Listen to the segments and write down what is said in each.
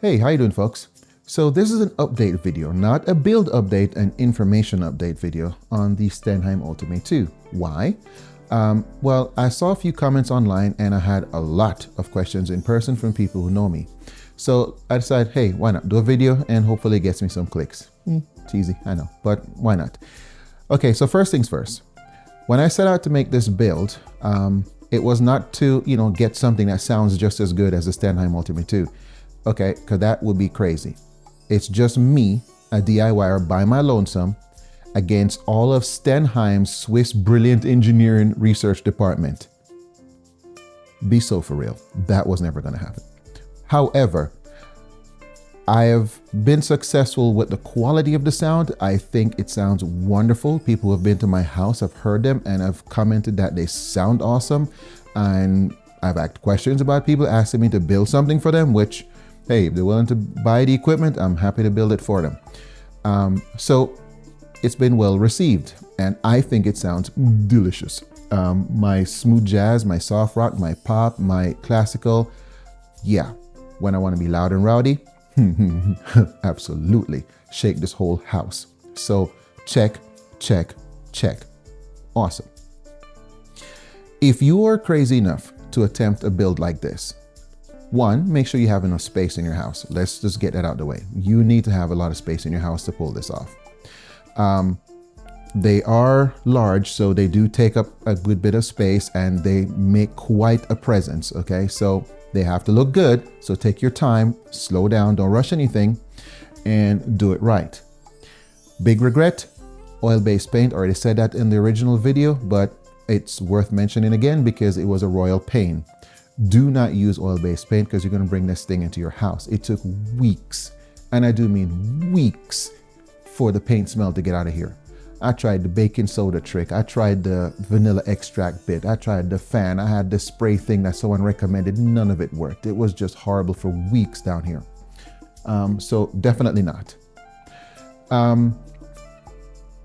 Hey, how you doing, folks? So this is an update video, not a build update, an information update video on the Stenheim Ultime II. Why? Well, I saw a few comments online and I had a lot of questions in person from people who know me. So I decided, hey, why not do a video and hopefully it gets me some clicks. Cheesy, I know, but why not? Okay, so first things first. When I set out to make this build, it was not to, get something that sounds just as good as the Stenheim Ultime II. Okay, because that would be crazy. It's just me, a DIYer by my lonesome, against all of Stenheim's Swiss brilliant engineering research department. Be so for real. That was never going to happen. However, I have been successful with the quality of the sound. I think it sounds wonderful. People who have been to my house have heard them and have commented that they sound awesome. And I've asked questions about people asking me to build something for them, which, hey, if they're willing to buy the equipment, I'm happy to build it for them. So it's been well received and I think it sounds delicious. My smooth jazz, my soft rock, my pop, my classical. Yeah, when I want to be loud and rowdy, absolutely shake this whole house. So check, check, check. Awesome. If you are crazy enough to attempt a build like this, one, make sure you have enough space in your house. Let's just get that out of the way. You need to have a lot of space in your house to pull this off. They are large, so they do take up a good bit of space and they make quite a presence, okay? So they have to look good, so take your time, slow down, don't rush anything, and do it right. Big regret, oil-based paint. Already said that in the original video, but it's worth mentioning again because it was a royal pain. Do not use oil-based paint because you're going to bring this thing into your house. It took weeks, and I do mean weeks, for the paint smell to get out of here. I tried the baking soda trick. I tried the vanilla extract bit. I tried the fan. I had the spray thing that someone recommended. None of it worked. It was just horrible for weeks down here. So definitely not.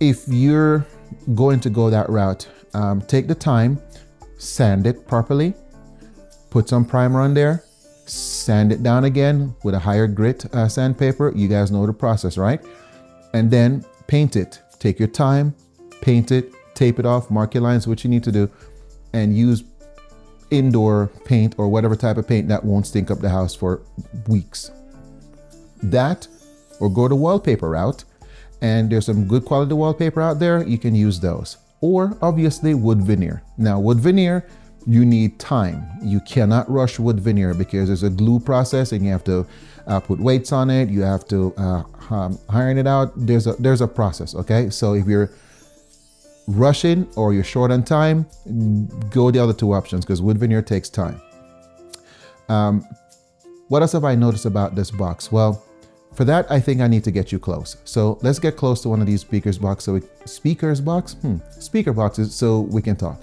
If you're going to go that route, take the time, sand it properly, put some primer on there, sand it down again with a higher grit sandpaper. You guys know the process, right? And then paint it. Take your time, paint it, tape it off, mark your lines, what you need to do, and use indoor paint or whatever type of paint that won't stink up the house for weeks. That, or go the wallpaper route, and there's some good quality wallpaper out there, you can use those. Or obviously wood veneer. Now wood veneer, you need time. You cannot rush wood veneer because there's a glue process and you have to put weights on it. You have to iron it out. There's a process, okay? So if you're rushing or you're short on time, go the other two options because wood veneer takes time. What else have I noticed about this box? Well, for that, I think I need to get you close. So let's get close to one of these speaker boxes so we can talk.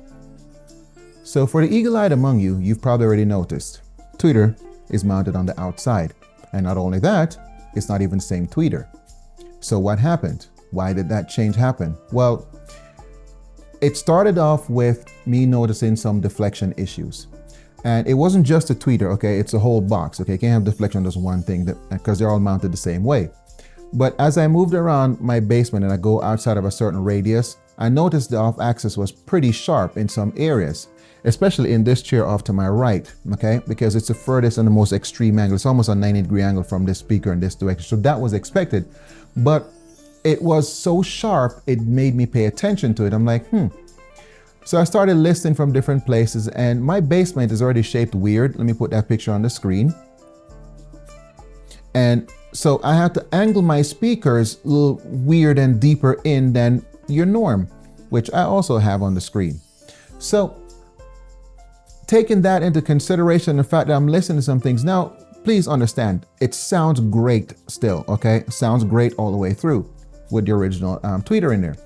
So for the eagle-eyed among you, you've probably already noticed tweeter is mounted on the outside. And not only that, it's not even the same tweeter. So what happened? Why did that change happen? Well, it started off with me noticing some deflection issues. And it wasn't just a tweeter, okay? It's a whole box, okay? You can't have deflection on just one thing because they're all mounted the same way. But as I moved around my basement and I go outside of a certain radius, I noticed the off-axis was pretty sharp in some areas, especially in this chair off to my right, okay? Because it's the furthest and the most extreme angle. It's almost a 90-degree angle from this speaker in this direction. So that was expected, but it was so sharp, it made me pay attention to it. I'm like, So I started listening from different places and my basement is already shaped weird. Let me put that picture on the screen. And so I had to angle my speakers a little weird and deeper in than your norm, which I also have on the screen. So taking that into consideration, the fact that I'm listening to some things now, please understand, it sounds great still, okay? Sounds great all the way through with the original tweeter in there.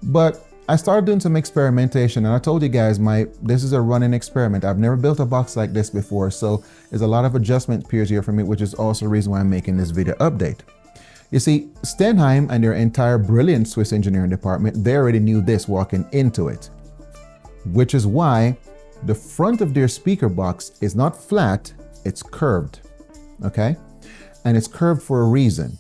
But I started doing some experimentation and I told you guys this is a running experiment. I've never built a box like this before, so there's a lot of adjustment periods here for me, which is also the reason why I'm making this video update. You see, Stenheim and their entire brilliant Swiss engineering department, they already knew this walking into it, which is why the front of their speaker box is not flat, it's curved, okay? and it's curved for a reason.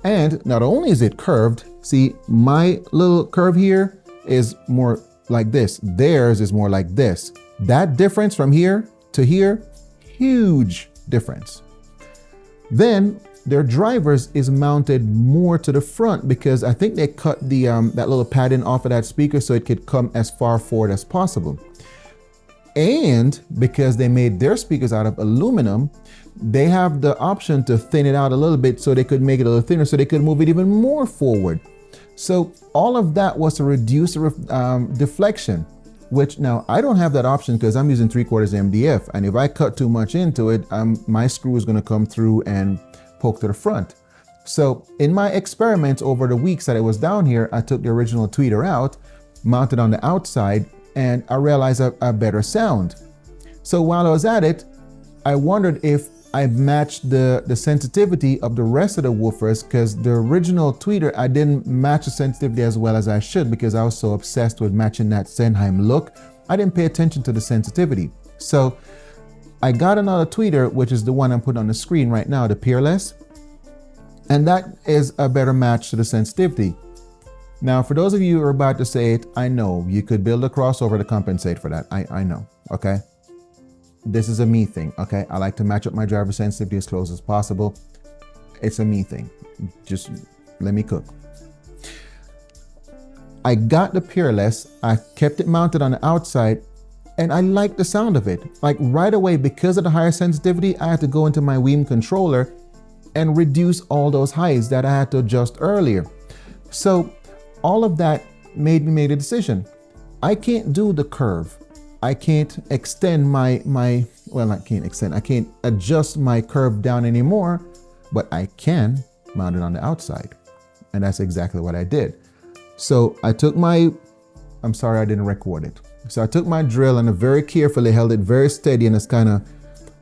And not only is it curved, see, my little curve here is more like this. Theirs is more like this. That difference from here to here, huge difference. Then their drivers is mounted more to the front because I think they cut the that little padding off of that speaker so it could come as far forward as possible. And because they made their speakers out of aluminum, they have the option to thin it out a little bit so they could make it a little thinner so they could move it even more forward. So all of that was to reduce the deflection, which now I don't have that option because I'm using 3/4 MDF. And if I cut too much into it, my screw is going to come through and poke to the front. So in my experiments over the weeks that I was down here, I took the original tweeter out, mounted on the outside, and I realized a better sound. So while I was at it, I wondered if I matched the sensitivity of the rest of the woofers, because the original tweeter, I didn't match the sensitivity as well as I should because I was so obsessed with matching that Stenheim look. I didn't pay attention to the sensitivity. So I got another tweeter, which is the one I'm putting on the screen right now, the Peerless, and that is a better match to the sensitivity. Now, for those of you who are about to say it, I know you could build a crossover to compensate for that. I know, okay? This is a me thing, okay? I like to match up my driver sensitivity as close as possible. It's a me thing. Just let me cook. I got the Peerless, I kept it mounted on the outside, and I like the sound of it. Like right away, because of the higher sensitivity, I had to go into my Weem controller and reduce all those highs that I had to adjust earlier. So all of that made me make a decision. I can't do the curve. I can't extend I can't adjust my curve down anymore, but I can mount it on the outside. And that's exactly what I did. So I took I'm sorry I didn't record it. So I took my drill and I very carefully held it very steady, and it's kind of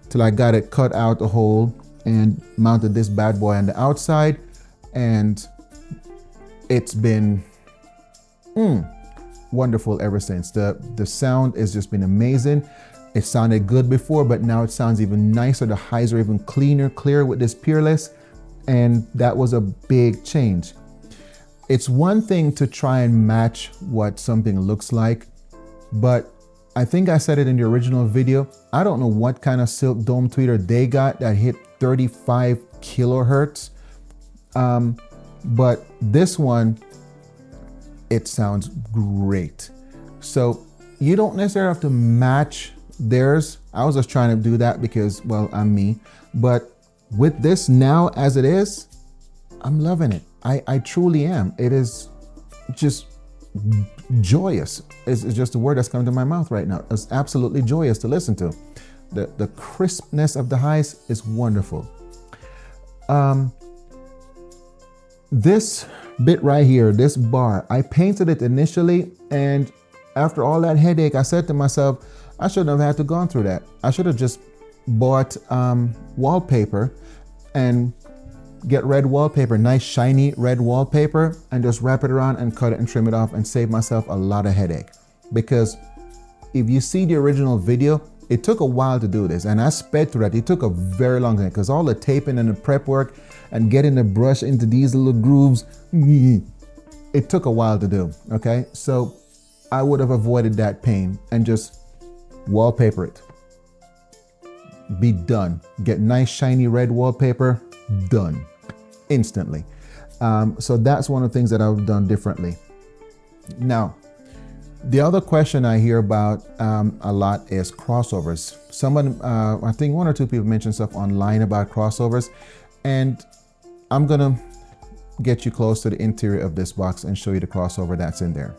till I got it cut out the hole and mounted this bad boy on the outside. And it's been wonderful ever since. The sound has just been amazing. It sounded good before, but now it sounds even nicer. The highs are even clearer with this Peerless, and that was a big change. It's one thing to try and match what something looks like, but I think I said it in the original video. I don't know what kind of silk dome tweeter they got that hit 35 kilohertz, but this one, it sounds great. So you don't necessarily have to match theirs. I was just trying to do that because, well, I'm me. But with this now as it is, I'm loving it. I truly am. It is just joyous. It's just a word that's coming to my mouth right now. It's absolutely joyous to listen to. The crispness of the highs is wonderful. This bit right here, this bar, I painted it initially, and after all that headache, I said to myself, I shouldn't have had to gone through that. I should have just bought wallpaper and get red wallpaper, nice shiny red wallpaper, and just wrap it around and cut it and trim it off and save myself a lot of headache. Because if you see the original video, it took a while to do this, and I sped through that. It took a very long time because all the taping and the prep work and getting the brush into these little grooves, it took a while to do, okay? So I would have avoided that pain and just wallpaper it. Be done. Get nice shiny red wallpaper, done, instantly. So that's one of the things that I've done differently. Now, the other question I hear about a lot is crossovers. Someone, I think one or two people mentioned stuff online about crossovers, and I'm gonna get you close to the interior of this box and show you the crossover that's in there.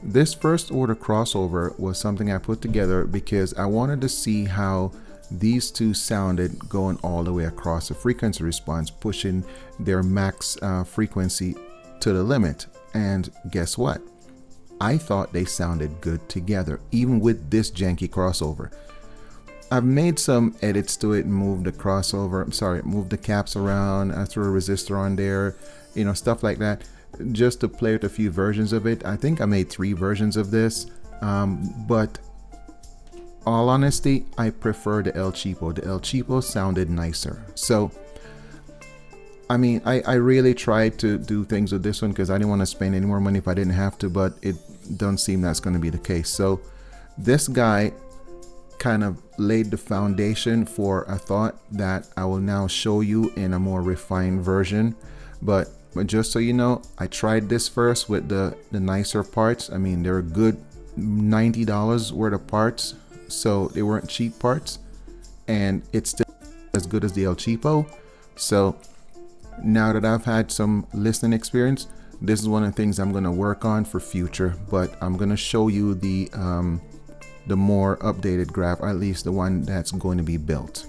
This first order crossover was something I put together because I wanted to see how these two sounded going all the way across the frequency response, pushing their max frequency to the limit. And guess what? I thought they sounded good together, even with this janky crossover. I've made some edits to it and moved the crossover, moved the caps around, I threw a resistor on there, you know, stuff like that, just to play with a few versions of it. I think I made 3 versions of this, but all honesty, I prefer the El Cheapo. The El Cheapo sounded nicer. So, I mean, I really tried to do things with this one because I didn't want to spend any more money if I didn't have to, but it doesn't seem that's going to be the case. So this guy kind of laid the foundation for a thought that I will now show you in a more refined version. But just so you know, I tried this first with the nicer parts. I mean, they're a good $90 worth of parts, so they weren't cheap parts, and it's still as good as the El Cheapo. So now that I've had some listening experience, this is one of the things I'm going to work on for future, but I'm going to show you the more updated graph, or at least the one that's going to be built.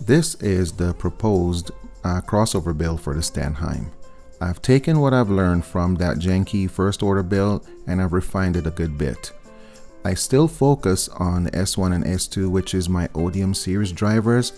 This is the proposed crossover build for the Stenheim. I've taken what I've learned from that janky first order build and I've refined it a good bit. I still focus on S1 and S2, which is my Odium series drivers.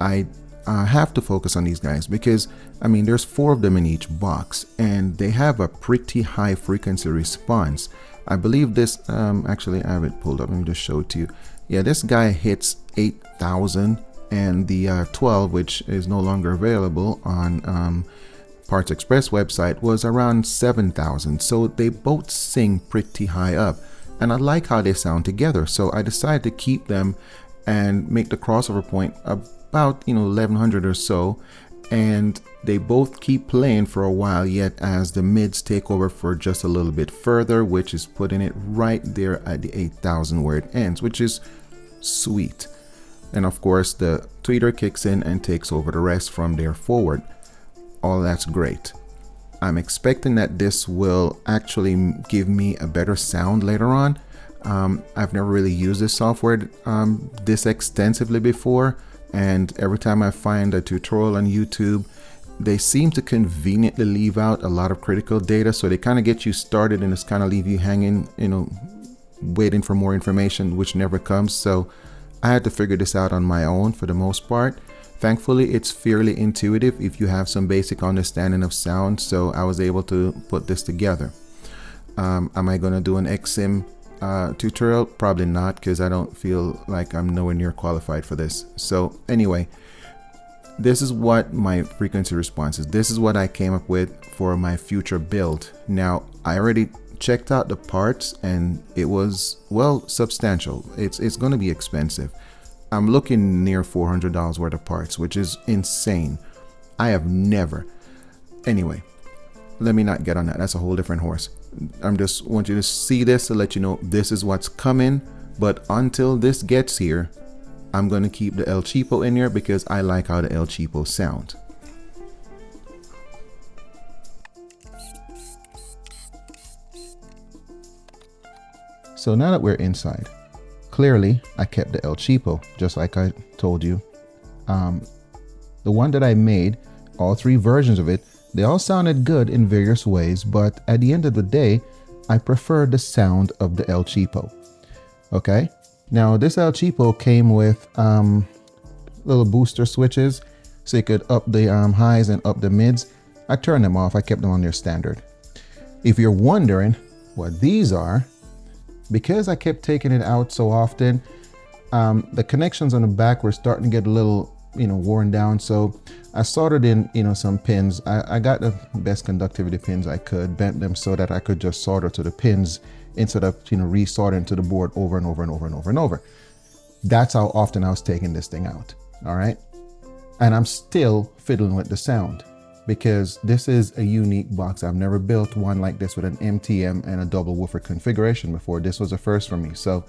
I have to focus on these guys because, I mean, there's 4 of them in each box and they have a pretty high frequency response. I believe this, actually I have it pulled up, let me just show it to you. Yeah, this guy hits 8,000, and the 12, which is no longer available on Parts Express website, was around 7,000. So they both sing pretty high up, and I like how they sound together. So I decided to keep them and make the crossover point about 1100 or so, and they both keep playing for a while yet as the mids take over for just a little bit further, which is putting it right there at the 8,000 where it ends, which is sweet. And of course the tweeter kicks in and takes over the rest from there forward. All that's great. I'm expecting that this will actually give me a better sound later on. I've never really used this software this extensively before, and every time I find a tutorial on YouTube, they seem to conveniently leave out a lot of critical data, so they kind of get you started and just kind of leave you hanging, waiting for more information, which never comes. So I had to figure this out on my own for the most part. Thankfully, it's fairly intuitive if you have some basic understanding of sound, so I was able to put this together. Am I going to do an xSim tutorial? Probably not, because I don't feel like I'm nowhere near qualified for this. So anyway, this is what my frequency response is. This is what I came up with for my future build. Now, I already checked out the parts and it was, well, substantial. It's going to be expensive. I'm looking near $400 worth of parts, which is insane. I have never. Anyway, let me not get on that. That's a whole different horse. I'm just want you to see this to let you know this is what's coming. But until this gets here, I'm going to keep the El Cheapo in here because I like how the El Cheapo sound. So now that we're inside, clearly I kept the El Cheapo, just like I told you. The one that I made, all 3 versions of it, they all sounded good in various ways, but at the end of the day, I prefer the sound of the El Cheapo. Okay, now this El Cheapo came with little booster switches, so you could up the highs and up the mids. I turned them off, I kept them on their standard. If you're wondering what these are, because I kept taking it out so often, the connections on the back were starting to get a little, worn down. So I soldered in, some pins. I got the best conductivity pins I could, bent them so that I could just solder to the pins instead of, resoldering to the board over and over and over and over and over. That's how often I was taking this thing out. All right. And I'm still fiddling with the sound, because this is a unique box. I've never built one like this with an MTM and a double woofer configuration before. This was a first for me, so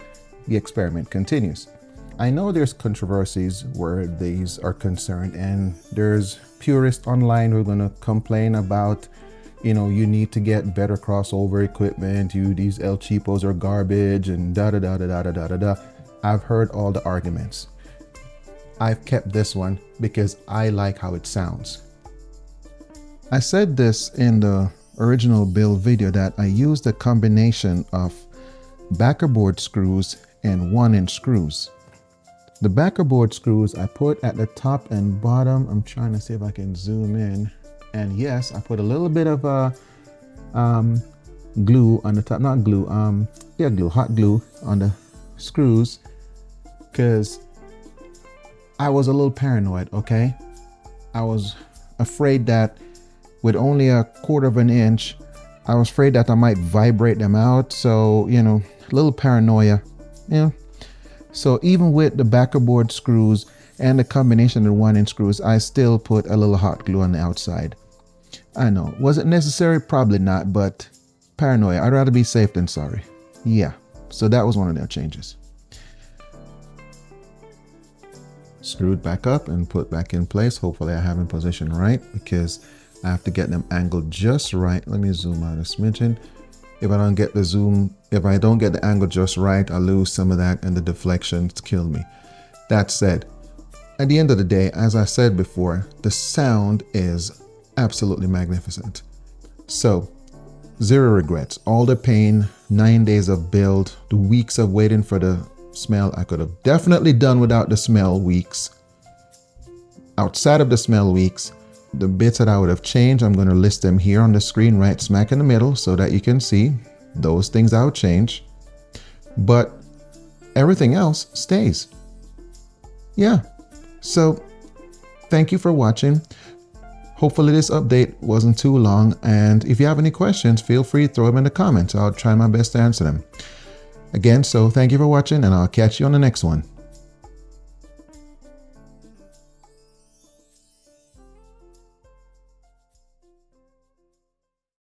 the experiment continues. I know there's controversies where these are concerned, and there's purists online who are going to complain about, you need to get better crossover equipment, these El Cheapos are garbage, and da-da-da-da-da-da-da-da. I've heard all the arguments. I've kept this one because I like how it sounds. I said this in the original build video that I used a combination of backer board screws and 1-inch screws. The backer board screws I put at the top and bottom. I'm trying to see if I can zoom in. And yes, I put a little bit of glue on the top, not glue, glue, hot glue on the screws because I was a little paranoid, okay? I was afraid that with only 1/4 inch, I was afraid that I might vibrate them out. So, you know, a little paranoia, yeah. So even with the backer board screws and the combination of the 1-inch screws, I still put a little hot glue on the outside. I know, was it necessary? Probably not, but paranoia. I'd rather be safe than sorry. Yeah, so that was one of their changes. Screwed back up and put back in place. Hopefully I have in position right, because I have to get them angled just right. Let me zoom out a smidgen. If I don't get the angle just right, I lose some of that and the deflections kill me. That said, at the end of the day, as I said before, the sound is absolutely magnificent. So, zero regrets. All the pain, 9 days of build, the weeks of waiting for the smell, I could have definitely done without the smell weeks. Outside of the smell weeks, the bits that I would have changed, I'm going to list them here on the screen right smack in the middle so that you can see those things I would change. But everything else stays. Yeah. So thank you for watching. Hopefully this update wasn't too long, and if you have any questions, feel free to throw them in the comments. I'll try my best to answer them. Again, so thank you for watching, and I'll catch you on the next one.